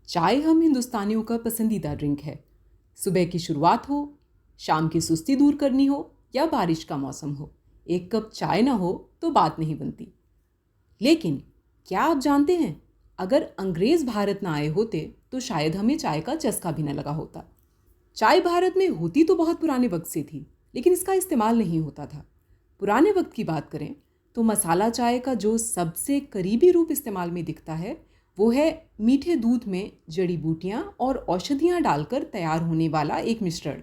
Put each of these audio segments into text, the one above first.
चाय हम हिंदुस्तानियों का पसंदीदा ड्रिंक है। सुबह की शुरुआत हो, शाम की सुस्ती दूर करनी हो या बारिश का मौसम हो, एक कप चाय ना हो तो बात नहीं बनती। लेकिन क्या आप जानते हैं, अगर अंग्रेज भारत ना आए होते तो शायद हमें चाय का चस्का भी न लगा होता। चाय भारत में होती तो बहुत पुराने वक्त से थी, लेकिन इसका इस्तेमाल नहीं होता था। पुराने वक्त की बात करें तो मसाला चाय का जो सबसे करीबी रूप इस्तेमाल में दिखता है वो है मीठे दूध में जड़ी बूटियां और औषधियां डालकर तैयार होने वाला एक मिश्रण।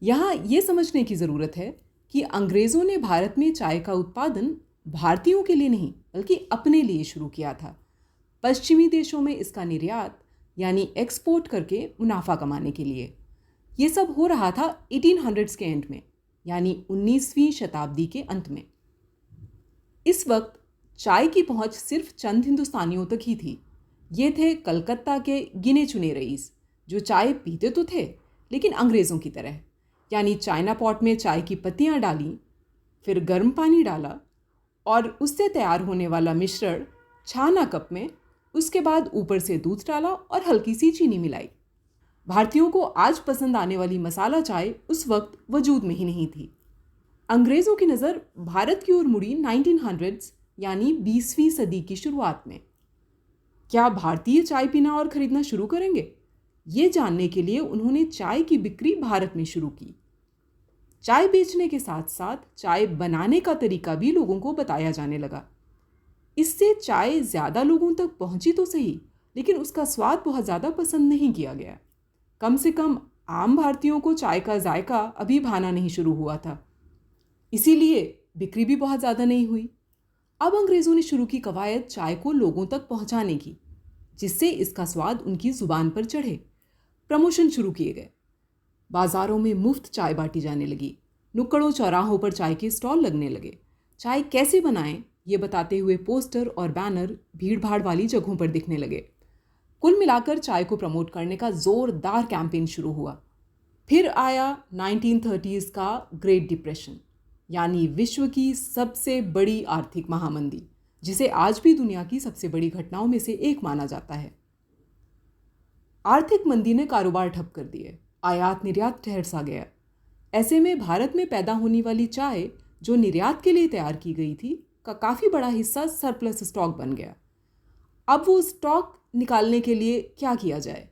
यहाँ ये समझने की ज़रूरत है कि अंग्रेज़ों ने भारत में चाय का उत्पादन भारतीयों के लिए नहीं बल्कि अपने लिए शुरू किया था। पश्चिमी देशों में इसका निर्यात यानी एक्सपोर्ट करके मुनाफा कमाने के लिए। ये सब हो रहा था 1800s के एंड में, यानी 19वीं शताब्दी के अंत में। इस वक्त चाय की पहुंच सिर्फ चंद हिंदुस्तानियों तक ही थी। ये थे कलकत्ता के गिने चुने रईस, जो चाय पीते तो थे लेकिन अंग्रेज़ों की तरह, यानी चाइना पॉट में चाय की पत्तियां डाली, फिर गर्म पानी डाला और उससे तैयार होने वाला मिश्रण छाना कप में, उसके बाद ऊपर से दूध डाला और हल्की सी चीनी मिलाई। भारतीयों को आज पसंद आने वाली मसाला चाय उस वक्त वजूद में ही नहीं थी। अंग्रेज़ों की नज़र भारत की ओर मुड़ी 1900s यानी 20वीं सदी की शुरुआत में। क्या भारतीय चाय पीना और खरीदना शुरू करेंगे? ये जानने के लिए उन्होंने चाय की बिक्री भारत में शुरू की। चाय बेचने के साथ साथ चाय बनाने का तरीका भी लोगों को बताया जाने लगा। इससे चाय ज़्यादा लोगों तक पहुंची तो सही, लेकिन उसका स्वाद बहुत ज़्यादा पसंद नहीं किया गया। कम से कम आम भारतीयों को चाय का जायका अभी भाना नहीं शुरू हुआ था, इसीलिए बिक्री भी बहुत ज़्यादा नहीं हुई। अब अंग्रेज़ों ने शुरू की कवायद चाय को लोगों तक पहुंचाने की, जिससे इसका स्वाद उनकी ज़ुबान पर चढ़े। प्रमोशन शुरू किए गए, बाज़ारों में मुफ्त चाय बांटी जाने लगी, नुक्कड़ों चौराहों पर चाय के स्टॉल लगने लगे। चाय कैसे बनाएं ये बताते हुए पोस्टर और बैनर भीड़ भाड़ वाली जगहों पर दिखने लगे। कुल मिलाकर चाय को प्रमोट करने का ज़ोरदार कैंपेन शुरू हुआ। फिर आया 1930s का ग्रेट डिप्रेशन, यानी विश्व की सबसे बड़ी आर्थिक महामंदी, जिसे आज भी दुनिया की सबसे बड़ी घटनाओं में से एक माना जाता है। आर्थिक मंदी ने कारोबार ठप कर दिए, आयात निर्यात ठहर सा गया। ऐसे में भारत में पैदा होने वाली चाय जो निर्यात के लिए तैयार की गई थी का काफ़ी बड़ा हिस्सा सरप्लस स्टॉक बन गया। अब वो स्टॉक निकालने के लिए क्या किया जाए?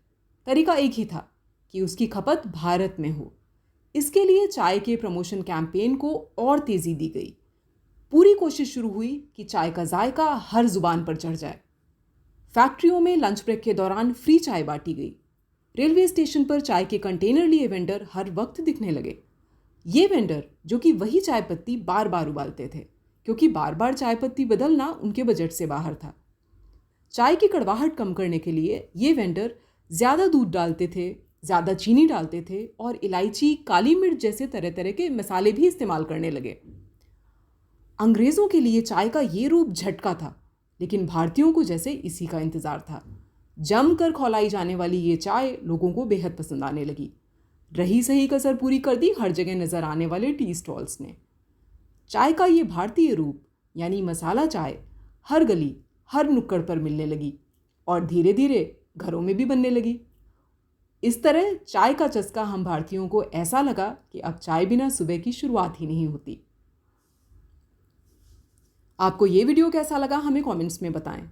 तरीका एक ही था कि उसकी खपत भारत में हो। इसके लिए चाय के प्रमोशन कैंपेन को और तेज़ी दी गई। पूरी कोशिश शुरू हुई कि चाय का जायका हर जुबान पर चढ़ जाए। फैक्ट्रियों में लंच ब्रेक के दौरान फ्री चाय बांटी गई। रेलवे स्टेशन पर चाय के कंटेनर लिए वेंडर हर वक्त दिखने लगे। ये वेंडर जो कि वही चाय पत्ती बार बार उबालते थे, क्योंकि बार बार चाय पत्ती बदलना उनके बजट से बाहर था। चाय की कड़वाहट कम करने के लिए ये वेंडर ज़्यादा दूध डालते थे, ज़्यादा चीनी डालते थे और इलायची, काली मिर्च जैसे तरह तरह के मसाले भी इस्तेमाल करने लगे। अंग्रेज़ों के लिए चाय का ये रूप झटका था, लेकिन भारतीयों को जैसे इसी का इंतज़ार था। जमकर खौलाई जाने वाली ये चाय लोगों को बेहद पसंद आने लगी। रही सही कसर पूरी कर दी हर जगह नज़र आने वाले टी स्टॉल्स ने। चाय का ये भारतीय रूप यानी मसाला चाय हर गली, हर नुक्कड़ पर मिलने लगी और धीरे धीरे घरों में भी बनने लगी। इस तरह चाय का चस्का हम भारतीयों को ऐसा लगा कि अब चाय बिना सुबह की शुरुआत ही नहीं होती। आपको ये वीडियो कैसा लगा हमें कमेंट्स में बताएं।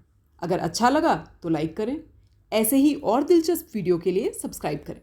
अगर अच्छा लगा तो लाइक करें। ऐसे ही और दिलचस्प वीडियो के लिए सब्सक्राइब करें।